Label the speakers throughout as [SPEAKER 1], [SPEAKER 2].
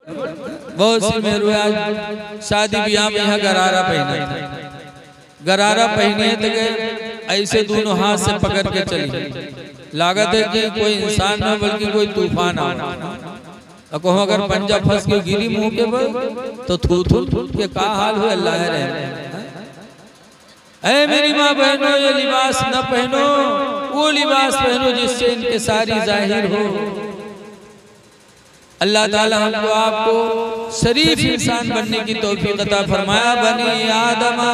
[SPEAKER 1] बहुत सी मेहरुआ शादी ब्याह में यहाँ गरारा पहने, गरारा पहने तो ऐसे दोनों हाथ से पकड़ के चली। लागत है कि कोई इंसान न बल्कि कोई तूफान आ। कहो अगर पंजा फंस के गिरी मुंह के बल तो थू थू के का हाल हुआ अल्लाह रहे। ऐ मेरी माँ बहनों, ये लिबास न पहनो, वो लिबास पहनो जिससे इनके सारी जाहिर हो। अल्लाह ताला हमको आपको शरीफ इंसान बनने की तौफीक अता फरमाया। बनी आदमा,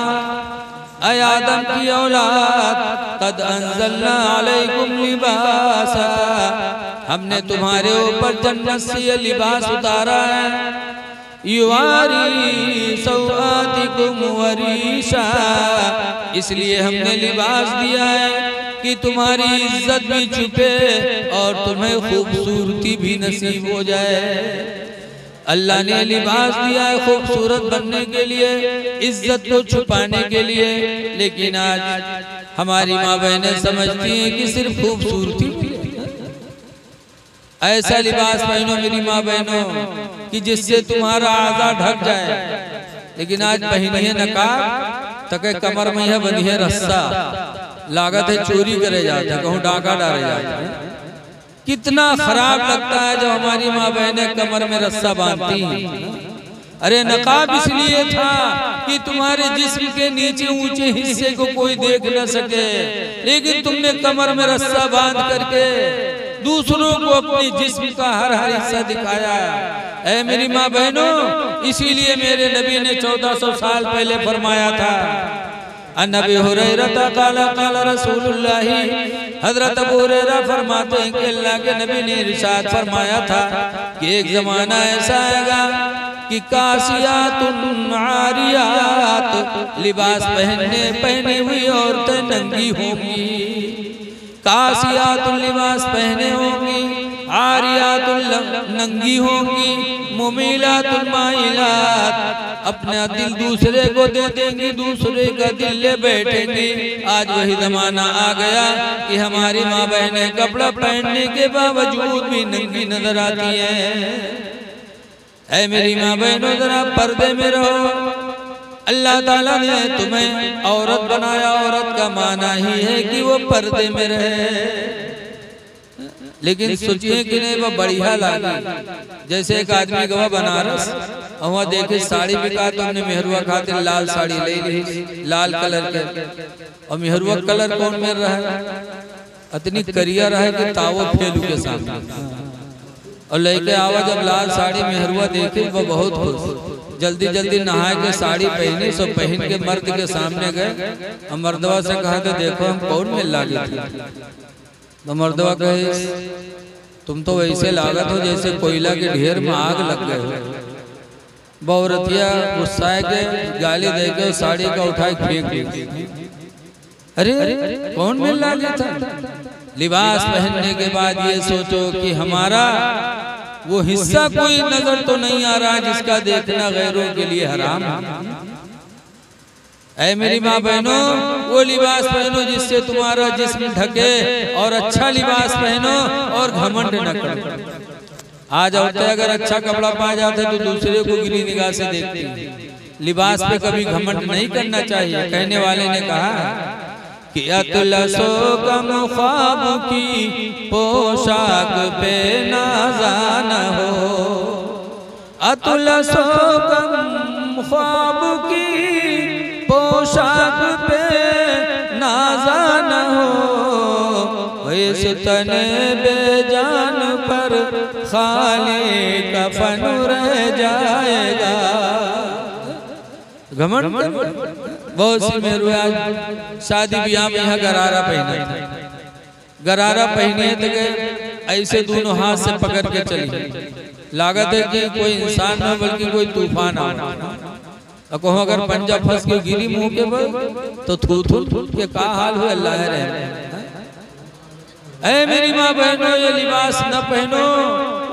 [SPEAKER 1] ऐ आदम की औलाद, कद अंज़लना अलैकुम लिबासा, हमने तुम्हारे ऊपर जन्नत से ये लिबास उतारा है। युवारी सौआतिकुम वरीशा, इसलिए हमने लिबास दिया है कि तुम्हारी इज्जत भी छुपे और तुम्हें खूबसूरती भी नसीब हो जाए। अल्लाह ने लिबास दिया है खूबसूरत बनने के लिए, इज्जत को छुपाने के लिए। लेकिन आज हमारी माँ बहनें समझती हैं कि सिर्फ खूबसूरती। ऐसा लिबास पहनो मेरी माँ बहनों कि जिससे तुम्हारा आज़ा ढक जाए। लेकिन आज पहनी है नकाब तके कमर में है बनी है रस्सा, लागत है चोरी करे जाते, कहूँ डाका डाले जाते। कितना खराब लगता है जब हमारी माँ बहनें कमर में रस्सा बांधती हैं। अरे नकाब इसलिए था कि तुम्हारे जिस्म के नीचे ऊंचे हिस्से को कोई देख न सके, लेकिन तुमने कमर में रस्सा बांध करके दूसरों को अपने जिस्म का हर हर हिस्सा दिखाया। ऐ मेरी माँ बहनों, इसीलिए मेरे नबी ने 1400 साल पहले फरमाया था। नबी हुरैरा काला काला रसूलुल्लाह, हजरत अबू हुरैरा फरमाते हैं कि अल्लाह के नबी ने इरशाद फरमाया था कि एक जमाना ऐसा आएगा कि कासियातुन आरियात, लिबास पहने हुई औरतें नंगी होंगी। कासियातुल लिबास पहने होंगी, आरियातुल नंगी होंगी, मुमीलातुल माइलात, अपना दिल दूसरे को दे देंगी, दूसरे का दिल ले बैठेंगी। आज वही जमाना आ गया कि हमारी माँ बहनें कपड़ा पहनने के बावजूद भी नंगी नजर आती हैं। ऐ मेरी माँ बहनों, जरा पर्दे में रहो। अल्लाह ताला ने तुम्हें औरत बनाया, औरत का माना ही है कि वो पर्दे में रहे। लेकिन सोचिए कि नहीं वो बढ़िया लगी। जैसे एक आदमी गवा बनारस और वहाँ देखे साड़ी बिका तो हमने मेहरुआ खातिर लाल साड़ी ले ली, लाल कलर के। और मेहरुआ कलर कौन मिल रहा है, इतनी करिया रहा कि तावो फेलू के सामने। और लेके आवा जब लाल साड़ी मेहरुआ देखे वो बहुत खुश, जल्दी जल्दी नहा के साड़ी पहनी। सब पहन के मर्द के सामने गए और मर्दवा से कहा तो देखो हम कौन मिल लागे। तो मर्दवा कहे तुम तो वैसे लागत हो जैसे कोयला के ढेर में आग लग गए हो। बहुरतिया गुस्साए के गाली दे के साड़ी का उठाए फेंक दी। अरे कौन मिल लागे था। लिबास पहनने के बाद ये सोचो कि हमारा वो हिस्सा कोई नजर तो नहीं आ रहा जिसका देखना गैरों के लिए हराम है। ऐ मेरी माँ बहनों, वो लिबास पहनो जिससे तुम्हारा जिस्म ढके, और अच्छा लिबास पहनो और घमंड न करो। आज औरतें अगर अच्छा कपड़ा पा जाते तो दूसरे को गिरी निगाह से देखती। लिबास पे कभी घमंड नहीं करना चाहिए। कहने वाले ने कहा कि अतलसो कम ख्वाब की पोशाक पे नाज़ा न हो, अतलसो कम ख्वाब की पोशाक पे नाज़ा न हो, इस तने बेजान पर खाली कफन रह जाएगा। घमंड बहुत सी मेहरुआ शादी ब्याह में यहाँ गरारा पहने, गरारा पहने तो ऐसे दोनों हाथ से पकड़ के चली। लागत है कि कोई इंसान न बल्कि कोई तूफान आ। कहो अगर पंजा फंस के गिरी मुंह के बल तो थू थू के का हाल हुआ अल्लाह रहे। ऐ मेरी माँ बहनों, ये लिबास न पहनो,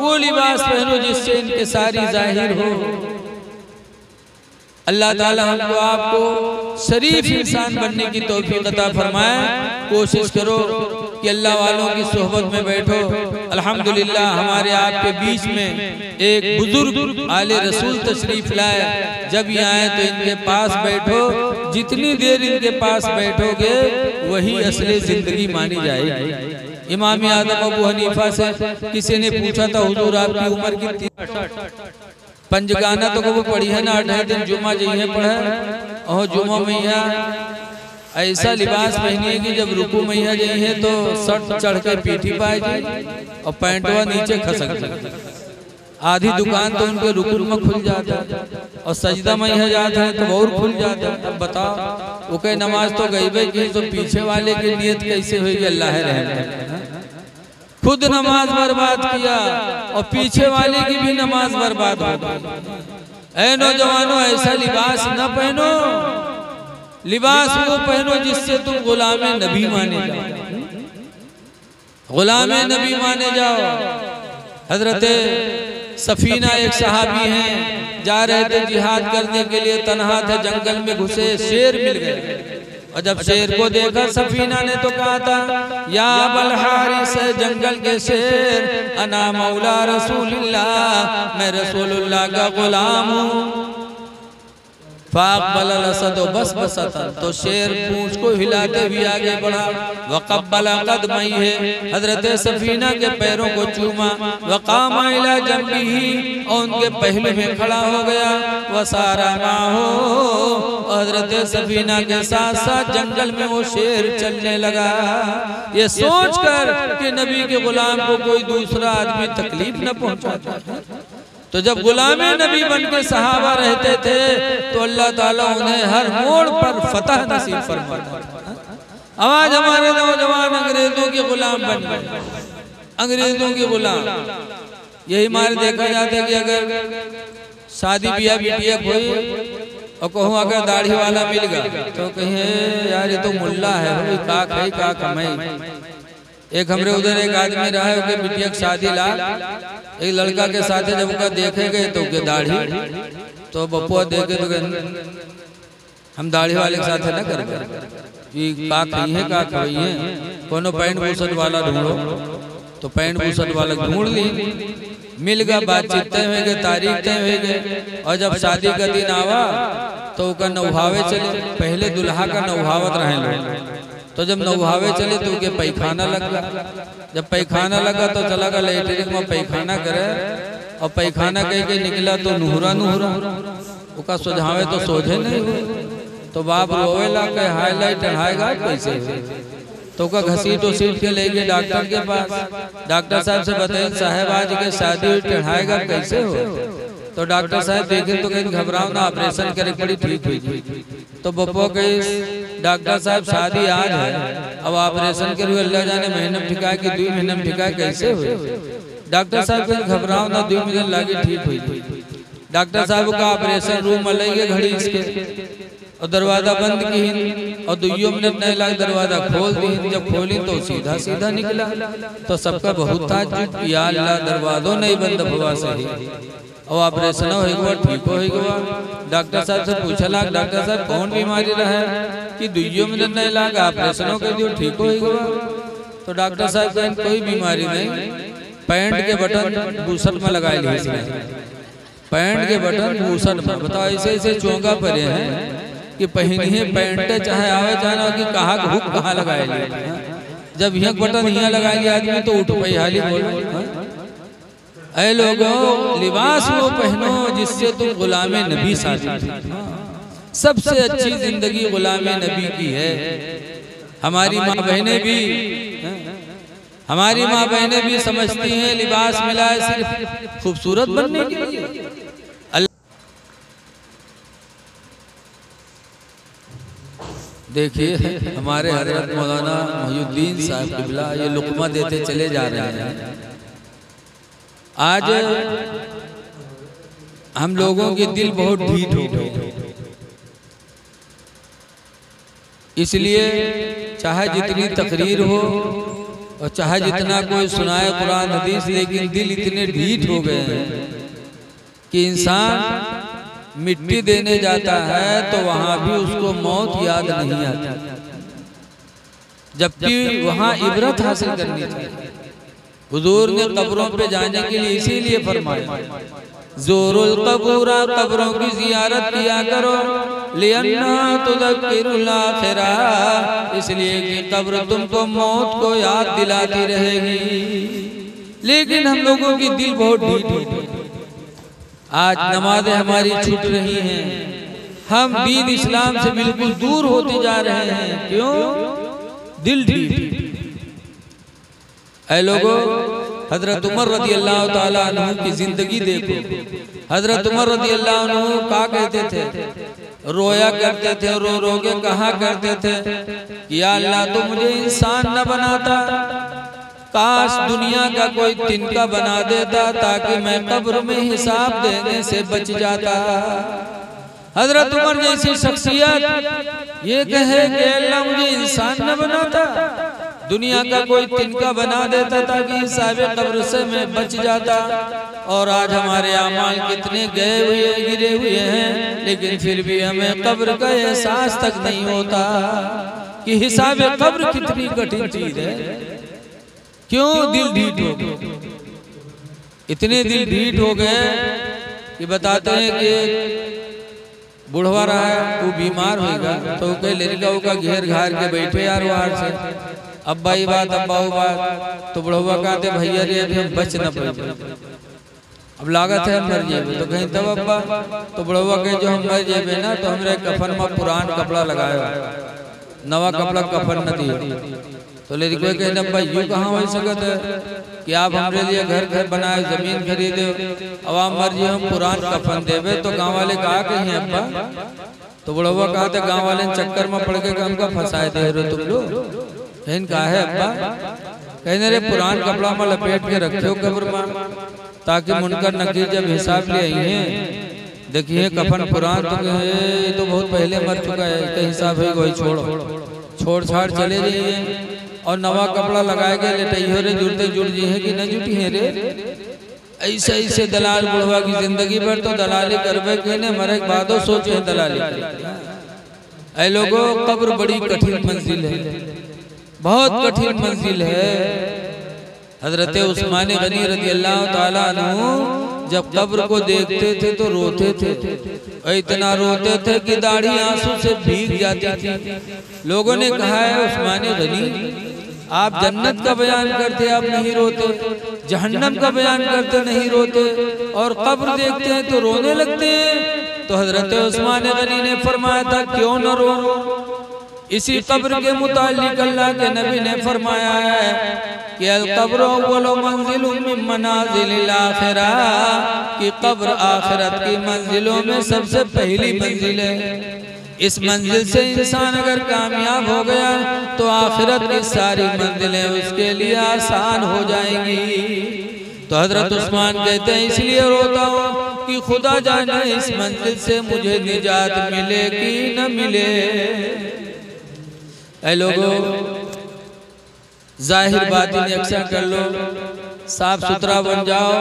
[SPEAKER 1] वो लिबास पहनो जिससे इनके सारी जाहिर हो। अल्लाह ताला हमको आपको शरीफ इंसान बनने की तौफीक अता फरमाए। कोशिश करो कि अल्लाह वालों की सोहबत में बैठो। अल्हम्दुलिल्लाह हमारे आपके बीच में एक बुजुर्ग आले रसूल तशरीफ लाए। जब ये आए तो इनके पास बैठो, जितनी देर इनके पास बैठोगे वही असली जिंदगी मानी जाएगी। इमाम आदम अबू हनीफा से किसी ने पूछा था, हुजूर आपकी उम्र कितनी? पंजगाना तो कबू पढ़ी है ना, 8 दिन जुमा जइहे पढ़े और जुमा मैया ऐसा लिबास पहनिए कि जब रुकू मैया जइहे तो शर्ट चढ़ के पीठी पाए जाए और पैंटवा नीचे खसक जाए। आधी दुकान तो उनके रुकुन में खुल जाता और सजदा मैया जाता है तो और खुल जाता। अब बताओ वो कहे नमाज तो गई की तो पीछे वाले की नियत कैसे हुई? अल्लाह रहम। खुद नमाज बर्बाद किया और पीछे वाले की भी नमाज बर्बाद हो गई। ऐ नौजवानों, ऐसा लिबास न पहनो, लिबास वो पहनो जिससे तुम गुलामे नबी माने जाओ, गुलामे नबी माने जाओ। हजरत सफीना एक सहाबी हैं, जा रहे थे जिहाद करने के लिए, तन्हा थे, जंगल में घुसे, शेर मिल गए और जब शेर को देखा सफीना ने तो कहा था, या अबल हारिस जंगल के शेर, अना मौला रसूलुल्लाह, मैं रसूलुल्लाह का गुलाम हूँ। फाक़बल असद बस बसता, तो शेर पूंछ को हिलाते हुए आगे बढ़ा। वक़ब्बल क़दमैहि, हज़रत सफीना के पैरों को चूमा। वक़ाम इला जंबिही, और उनके पहलू में खड़ा हो गया। वसारा माहो, हज़रत सफीना के साथ साथ जंगल में वो शेर चलने लगा। ये सोचकर कि नबी के गुलाम को कोई दूसरा आदमी तकलीफ न पहुंचाता। तो जब गुलामे नबी बनकर सहाबा रहते थे तो अल्लाह ताला उन्हें हर मोड़ पर फतह नसीब फरमाता। आज हमारे नौजवान अंग्रेजों के गुलाम बन गए, अंग्रेजों के गुलाम। यही मारे देखा जाता है कि अगर शादी ब्याह बिटिया कोई और कहूँ अगर दाढ़ी वाला मिल गया तो कहे यार ये तो मुल्ला है, का खाई का कमाई। एक हमरे उधर एक आदमी रहा है, उसके बिटिया की शादी ला, एक लड़का के साथ जब उनका देखे गए तो उसके दाढ़ी, तो बपुआ देखे तो हम दाढ़ी वाले के साथ न कर का खाई है का खाई है, कोनो पैंट बूसट वाला ढूंढो। तो पैंट बूसट वाला ढूंढ ली, मिल गया, बातचीत तय हुए गए, तारीख तय हुए गए। और जब शादी का दिन आवा तो उसका नौहावे चले। पहले दुल्हा का नौहावत रहे लोग, तो जब नौहावे चले तो उनके पैखाना लगा। जब पैखाना लगा तो चला गया लेटरिन में पैखाना करे, और पैखाना कह के निकला तो नुहरा नुहरा, उसका सुझावे तो सोझे नहीं हुए। तो बाप रोवेला कहे हाईलाइट चढ़ाएगा कैसे? तो का घसीट उसीट के ले गए डॉक्टर के पास। डॉक्टर साहब से बताइए साहब आज के शादी चढ़ाएगा कैसे हो? तो डॉक्टर साहब देखे तो कहीं घबराओ ना, ऑपरेशन करे बड़ी ठीक हुई। तो बप्पो कही डॉक्टर साहब शादी आज है, अब ऑपरेशन के लिए अल्लाह जाने महीने में ठिकाए कि 2 महीने में ठिकाए कैसे हुए? डॉक्टर साहब कहीं घबराओ ना, 2 महीने लागे ठीक हुई। डॉक्टर साहब का ऑपरेशन रूम में ले गए घड़ी इसके और दरवाजा बंद की और 2 मिनट नहीं लगा, दरवाजा खोल दी। जब खोली तो सीधा सीधा निकला। तो सबका बहुत ताज्जुब, या अल्लाह दरवाजों नहीं बंद हुआ सही और ऑपरेशन हो गया, ठीक हो गया। डॉक्टर साहब से पूछला डॉक्टर साहब कौन बीमारी रहा कि 2 मिनट नहीं लगा ऑपरेशन कर दियो ठीक हो गया? तो डॉक्टर साहब कहें कोई बीमारी नहीं, पैंट के बटन बूसट में लगा लिए इसने, पैंट के बटन बूसट में। बताओ ऐसे ऐसे चोंगा पड़े हैं कि पहनिए पैंट चाहे आवे चाहे ना, कि कहाँ हुक कहाँ लगाए लिए। जब यहाँ बटन यहाँ लगा लिया आदमी तो उठ पाई हाली बोलो। ऐ लोगों, लिबास वो पहनो जिससे तुम गुलामे नबी साबित हो। सबसे अच्छी जिंदगी गुलामे नबी की है। हमारी माँ बहनें भी समझती हैं लिबास मिला है सिर्फ खूबसूरत बनने के लिए। देखिए हमारे हज़रत मौलाना मोहिउद्दीन साहब क़िबला ये लुक़मा देते चले जा रहे हैं। आज हम लोगों के दिल बहुत ढीठ हो गए, इसलिए चाहे जितनी तकरीर हो और चाहे जितना कोई सुनाए कुरान हदीस, लेकिन दिल इतने ढीठ हो गए हैं कि इंसान मिट्टी देने जाता है तो वहां भी उसको मौत याद नहीं आती, जबकि वहां इबरत हासिल करनी चाहिए। हुजूर ने कब्रों पे जाने के लिए इसीलिए फरमाया, ज़ोरुल कबूरा, कब्रों की जियारत किया करो, लिअन्ना तुज़क्किरुल आखिरा, इसलिए कि कब्र तुमको मौत को याद दिलाती रहेगी। लेकिन हम लोगों की दिल बहुत ढीठ है। आज नमाजें हमारी छूट रही हैं, हम दीन इस्लाम से बिल्कुल दूर होते जा रहे हैं। क्यों? दिल ढीठ। ऐ लोगों, हजरत उमर रज़ी अल्लाह ताला अन्हु की जिंदगी देखो। हजरत उमर रज़ी अल्लाह अन्हु क्या कहते थे? रोया करते थे, रो रो के कहा करते थे कि या अल्लाह तू मुझे इंसान न बनाता, काश दुनिया का कोई तिनका बना देता ताकि मैं कब्र में हिसाब देने से बच जाता। हजरत उमर जैसी शख्सियत ये कहे कि अल्लाह मुझे इंसान न बनाता, दुनिया का कोई तिनका बना देता ताकि हिसाब कब्र से मैं बच जाता। और आज हमारे अमाल कितने गए हुए गिरे हुए हैं, लेकिन फिर भी हमें कब्र का एहसास तक नहीं होता कि हिसाब कब्र कितनी कठिन चीज है। क्यों? दिल ढीठ हो गए, इतने दिल ढीठ हो गए कि बताते हैं कि बुढ़वा रहा है, वो बीमार होगा तो कई लड़का का घेर घार के बैठे यार वार से, अब्बा ही बात अब्बा वो बात, तो बुढ़वा कहते भैया रे अभी हम बच न पाए, अब लागत है हम मर जेबे। तो कहीं तब अब्बा, तो बुढ़वा कहे जो हम मर जेबे ना तो हमरे कफन में पुरान कपड़ा लगाया, नवा कपड़ा कफन न दिए। तो लड़के कहे अब्बा यूँ कहाँ हो सकत है कि आप हमारे लिए घर घर बनाए, जमीन खरीदे, अब आप मर जी हम पुरान कफन देवे। तो गाँव वाले कहा कहीं अब्बा, तो बुढ़वा कहा था गाँव वाले चक्कर में पड़ के हमका फंसाए दे रहे तुम लोग। कहा है अब्बा, कहने रे पुरान कपड़ा में लपेट के रखे हो कब्र में ताकि मुनकर नकीर जब हिसाब ले आई है, देखिए कफन पुरान तो बहुत पहले मर चुका है, इसका हिसाब है वही छोड़ छाड़ चले जाइए और नवा कपड़ा लगाए गए लेटे रे जुड़ते जुड़ जी है कि न जुटी है रे। ऐसे ऐसे दलाल बुढ़वा की जिंदगी भर तो दलाली करवे कहने मरे बादो सोचे दलाली। ऐ लोगों, कब्र बड़ी कठिन मंजिल है, बहुत कठिन मंजिल है। हजरत उस्मान गनी रज़ी अल्लाह ताला अन्हु जब कब्र को देखते थे तो रोते थे, इतना रोते थे कि दाढ़ी आंसू से भीग जाती थी। लोगों ने कहा है उस्मान गनी आप जन्नत का बयान करते आप नहीं रोते, जहन्नम का बयान करते नहीं रोते, और कब्र देखते हैं तो रोने लगते हैं। तो हजरत उस्मान गनी ने फरमाया था क्यों न रो। इसी कब्र के मुतालिक अल्लाह के नबी ने फरमाया है कि अल कब्र अव्वलु मंजिलुम मिन मनाजिलिल आखिरा, कि कब्र आखिरत की मंजिलों में सबसे पहली मंजिल है। इस मंजिल से इंसान अगर कामयाब हो गया तो आखिरत की सारी मंजिलें उसके लिए आसान हो जाएंगी। तो हजरत उस्मान कहते हैं इसलिए रोता हूँ कि खुदा जाने इस मंजिल से मुझे निजात मिले कि न मिले। ऐ लोगों, जाहिर बातिन यकसा कर लो, साफ सुथरा बन जाओ,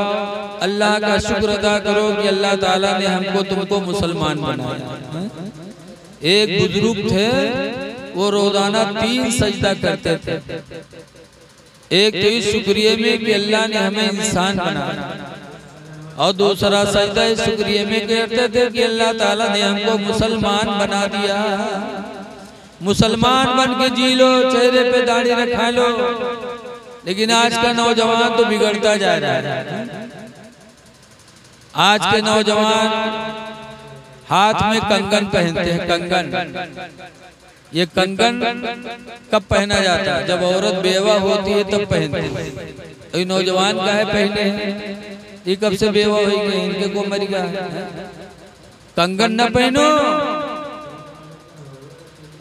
[SPEAKER 1] अल्लाह का शुक्र अदा करो कि अल्लाह ताला ने हमको तुमको मुसलमान बनाया। एक बुजुर्ग थे, वो रोजाना 3 सजदा करते थे। एक तो इस शुक्रिया में कि अल्लाह ने हमें इंसान बनाया, और दूसरा सजदा इस शुक्रिया में करते थे कि अल्लाह ताला ने हमको मुसलमान बना दिया। मुसलमान बन के जी लो, चेहरे पे दाढ़ी रखा लो। लेकिन आज का नौजवान तो बिगड़ता जा रहा है। आज के नौजवान हाथ में कंगन पहनते हैं। कंगन, ये कंगन कब पहना जाता है? जब औरत बेवा होती है तब पहनते हैं। तो नौजवान का है पहने हैं, ये कब से बेवा हुई गई, इनके को मर गया। कंगन न पहनो।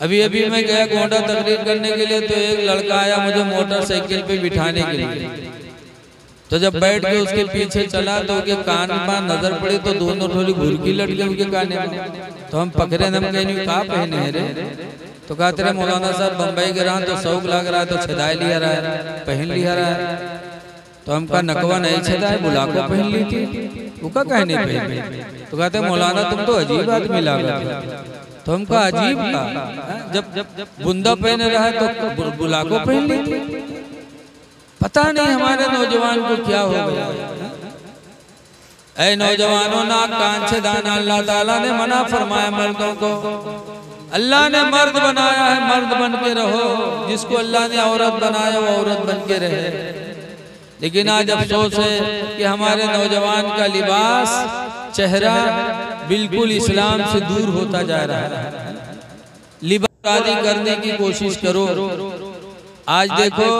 [SPEAKER 1] अभी अभी मैं गया गोंडा तकरीर करने के लिए, तो एक लड़का आया मुझे मोटरसाइकिल पे बिठाने के लिए। तो जब बैठ के उसके पीछे चला तो उसके कान में नजर पड़ी तो दोनों थोड़ी घुरकी लट गई उनके काने में। तो हम पकड़े, हम कहीं कहा पहने हैं रे? तो कहा तेरे मौलाना साहब बम्बई के रहा तो शौक लग रहा है तो छदाई लिया रहा है, पहन लिया रहा है। तो हम कहा नकवा नहीं छदाए, बुलाको पहन ली थी। वो का कहने पे? तो कहते मौलाना तुम तो अजीब आदमी लगा। तो हम कहा अजीब का, जब बुंदा पहने रहा तो बुलाको पहन ली। पता नहीं हमारे नौजवान को क्या हो गया। ऐ नौजवानों, नाक कान से दाना अल्लाह ताला ने मना फरमाया मर्दों को। अल्लाह ने मर्द बनाया है, मर्द बन के रहो। जिसको अल्लाह ने औरत बनाया वो औरत बन के रहे। लेकिन आज अफसोस है कि हमारे नौजवान का लिबास, चेहरा बिल्कुल इस्लाम से दूर होता जा रहा है। लिबास आदि करने की कोशिश करो। आज देखो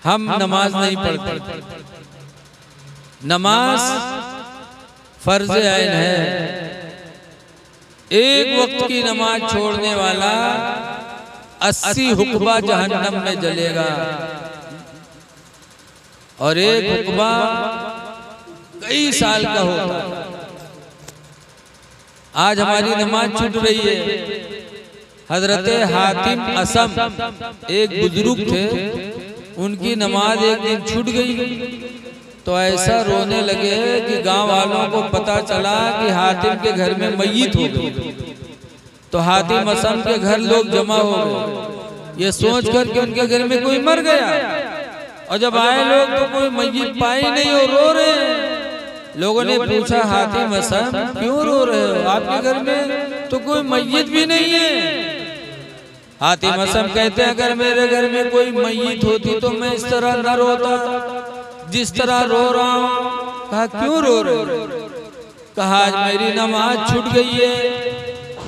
[SPEAKER 1] हम नमाज नहीं पढ़ते। नमाज फर्ज ऐन है। एक वक्त की नमाज छोड़ने वाला 80 हुक्बा जहन्नम में जलेगा। और एक हुक्बा कई साल का होगा। आज हमारी नमाज छूट रही है। हजरत हातिम असम एक बुजुर्ग थे, उनकी नमाज एक दिन छूट गई तो ऐसा रोने लगे कि गांव वालों को पता चला कि हातिम के घर में मैयत हो गई। तो हातिम असम के घर लोग जमा हो गए, ये सोच कर कि उनके घर में कोई मर गया। और जब आए लोग तो कोई मैयत पाई नहीं और रो रहे हैं। लोगों ने पूछा हातिम असम क्यों रो रहे हो, आपके घर में तो कोई मैयत भी नहीं है। हातिम असम कहते हैं अगर मेरे घर में कोई मैयत होती तो मैं इस तरह न रोता जिस तरह रो रहा हूँ। कहा क्यों रो रहे हो? कहा आज मेरी नमाज छूट गई है,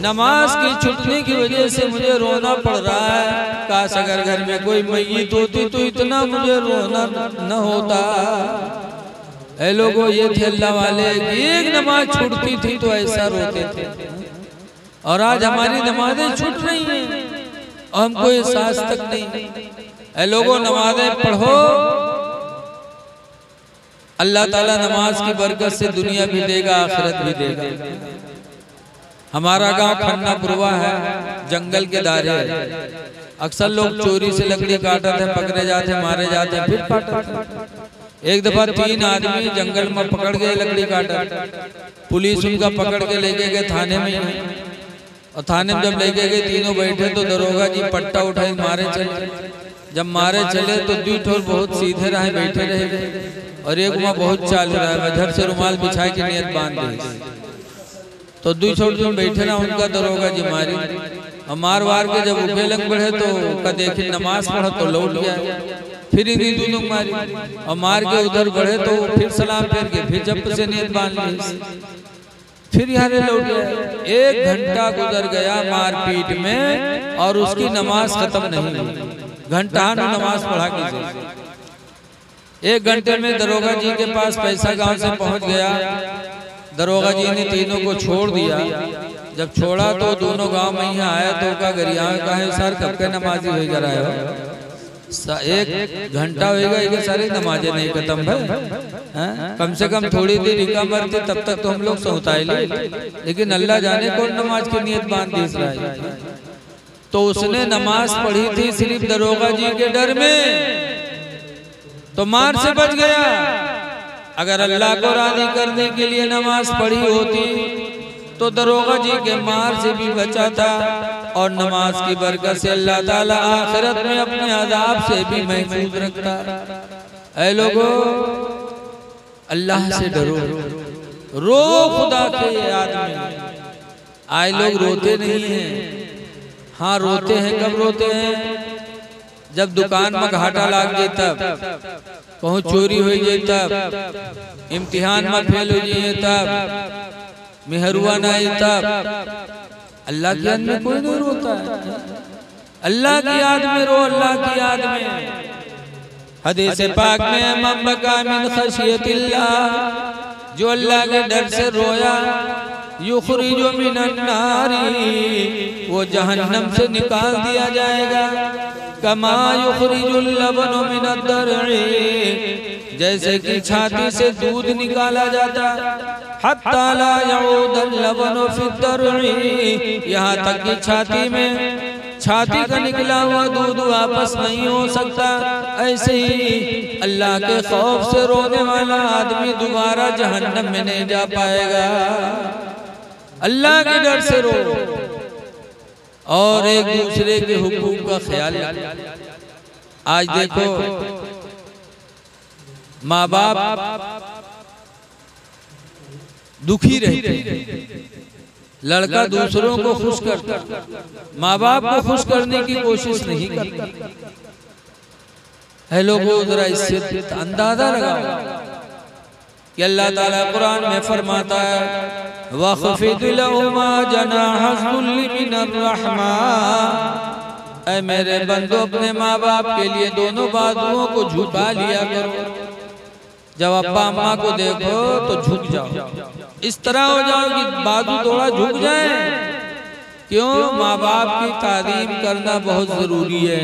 [SPEAKER 1] नमाज की छूटने की वजह से मुझे रोना पड़ रहा है। काश अगर घर में कोई मैयत होती तो इतना मुझे रोना न होता। ऐ लोगों, ये थे अल्लाह वाले, एक नमाज छूटती थी तो ऐसा रोते थे। और आज हमारी नमाजें छूट रही हैं और हमको एहसास तक नहीं। ऐ लोगों, नमाजें पढ़ो। अल्लाह ताला नमाज की बरकत से दुनिया भी देगा, आखिरत भी देगा। हमारा गांव खन्ना पुरवा है, जंगल के दारे। अक्सर लोग चोरी से लकड़ी काटते हैं, पकड़े जाते हैं, मारे जाते हैं, फिर काटते। एक दफा 3 आदमी जंगल में पकड़ गए लकड़ी काटते। पुलिस उनका पकड़ के लेके गए थाने में। और थाने में जब लेके गए तीनों बैठे तो दरोगा जी पट्टा उठाई मारे चले। जब मारे चले तो 2 ठोर बहुत सीधे रहे, बैठे रहे। और एक वहाँ बहुत चालू रहा है, झट से रुमाल बिछा के नियत बांध दी। तो 2 छोड़ जो बैठे ना उनका दरोगा जी मारी। और मार वार के जब उठे लग बढ़े तो का देखे नमाज पढ़ा तो लौट गया। फिर इन्हीं दोनों मारी और मार के उधर बढ़े तो फिर सलाम फेर के फिर जब से नियत बांध ली, फिर यहाँ लौट गया। 1 घंटा गुजर गया मारपीट में और उसकी नमाज खत्म नहीं हुई। घंटा नमाज पढ़ा के 1 घंटे में दरोगा जी के पास पैसा गांव से पहुंच गया। दरोगा जी ने तीनों को छोड़ दिया। जब छोड़ा तो दोनों गांव में यहाँ आया तो का गरिया कहा सर कब के नमाजी हो रहा है? 1 घंटा होगा, सारी नमाजें नहीं खत्म भाई। कम से कम थोड़ी देर रिका मरती तब तक तो हम लोग सोताई ले। लेकिन अल्लाह जाने कौन नमाज की नियत बांध दी रहा है। तो उसने नमाज पढ़ी थी सिर्फ दरोगा जी के डर में, तो मार से बच गया। अगर अल्लाह को राजी करने के लिए नमाज पढ़ी होती तो दरोगा जी के मार से भी बचा था। और नमाज की बरकत से अल्लाह ताला आखिरत में अपने अज़ाब से भी महफूज रखता। ऐ लोगों, अल्लाह से डरो, रो खुदा के याद में। आए लोग रोते नहीं हैं। हाँ रोते हैं, कब रोते हैं? जब दुकान में घाटा लाग जाए तब, कहूँ चोरी हो जाए तब, इम्तिहान में फेल हो जाए तब, मेहरुआ ना आए तब। अल्लाह की याद में कोई नहीं रोता है। अल्लाह की याद में रो, अल्लाह की याद में। हदीस पाक में मन बका मिन खशियतिल्लाह, जो अल्लाह के डर से रोया, युखरिजु मिनन नारी, वो जहन्नम से निकाल दिया जाएगा। कमा युखरिजुल लबनु मिनद दर'i, जैसे कि छाती से दूध निकाला जाता। हत्ता ला यऊदल लबनु फिद दर'i, यहाँ तक कि छाती में छाती का निकला हुआ दूध वापस नहीं हो सकता, ऐसे ही अल्लाह के खौफ से रोने वाला आदमी दोबारा जहन्नम में नहीं जा पाएगा। अल्लाह के डर से रो और एक दूसरे के हुकूक का ख्याल। आज देखो माँ बाप दुखी रहते, लड़का दूसरों को खुश करता, माँ बाप को खुश करने की कोशिश नहीं करता। है लोगों, जरा इससे अंदाजा लगाओ कि अल्लाह ताला कुरान में फरमाता है वख़फ़िद लहुमा जनाह ज़ुल्लि मिनर रहमा, ऐ मेरे बंदो अपने माँ बाप के लिए दोनों बाजुओं को झुका लिया करो। जब अब्बा अम्मा को देखो तो झुक जाओ, इस तरह हो जाओ कि बाजू थोड़ा झुक जाए। क्यों? माँ बाप की तारीम करना बहुत जरूरी है,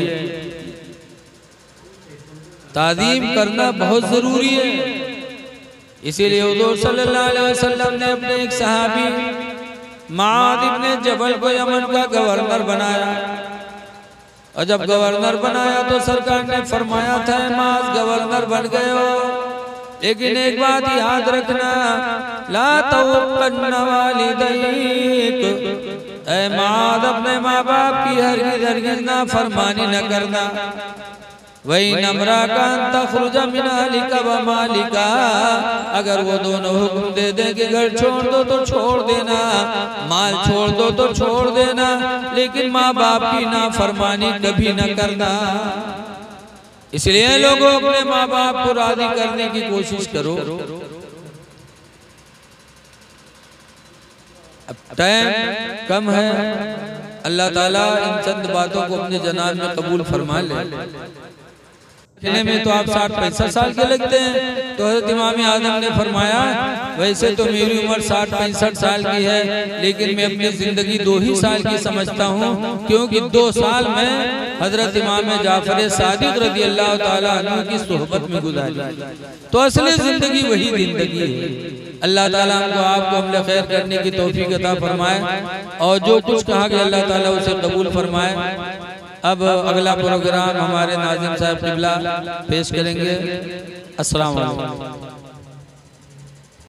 [SPEAKER 1] तारीम करना बहुत जरूरी है। इसीलिए हुज़ूर सल्लल्लाहु अलैहि वसल्लम ने अपने एक सहाबी मुआज़ इब्ने जबल को यमन का गवर्नर बनाया, और जब गवर्नर बनाया तो सरकार ने फरमाया था मुआज़ गवर्नर बन गए हो, लेकिन एक बात याद रखना, ला तउक़्क़िन्ना वालिदैक, ऐ मुआज़ अपने माँ बाप की हरगिज़ नाफरमानी न करना। वही नमरा कान तख़रुजा मिन अहलिका व मालिका, अगर वो दोनों हुक्म दे दे कि घर छोड़ दो तो छोड़ देना, माल छोड़ दो तो छोड़ देना, लेकिन माँ बाप की नाफरमानी कभी न करना। इसलिए लोगों अपने माँ बाप को राजी करने की कोशिश करो। अब टाइम कम है, अल्लाह ताला इन चंद बातों को अपने जनाब में कबूल फरमा ले। कहने में तो आप 60-65 साल के लगते हैं, तो हज़रत इमाम आज़म ने फरमाया वैसे तो मेरी उम्र 60-65 साल की है, लेकिन मैं अपनी जिंदगी 2 ही साल की समझता हूँ, क्योंकि 2 साल में हज़रत इमाम जाफर सादिक रज़ी अल्लाह ताला अन्हु की सोहबत में गुजारी, तो असली जिंदगी वही जिंदगी है। अल्लाह ताला हमको आपको अमल खैर करने की तौफीक अता फरमाए, और जो कुछ कहा गया अल्लाह ताला उसे कबूल फरमाए। अब अगला प्रोग्राम हमारे नाज़िम साहब क़िबला पेश करेंगे। अस्सलाम वालेकुम।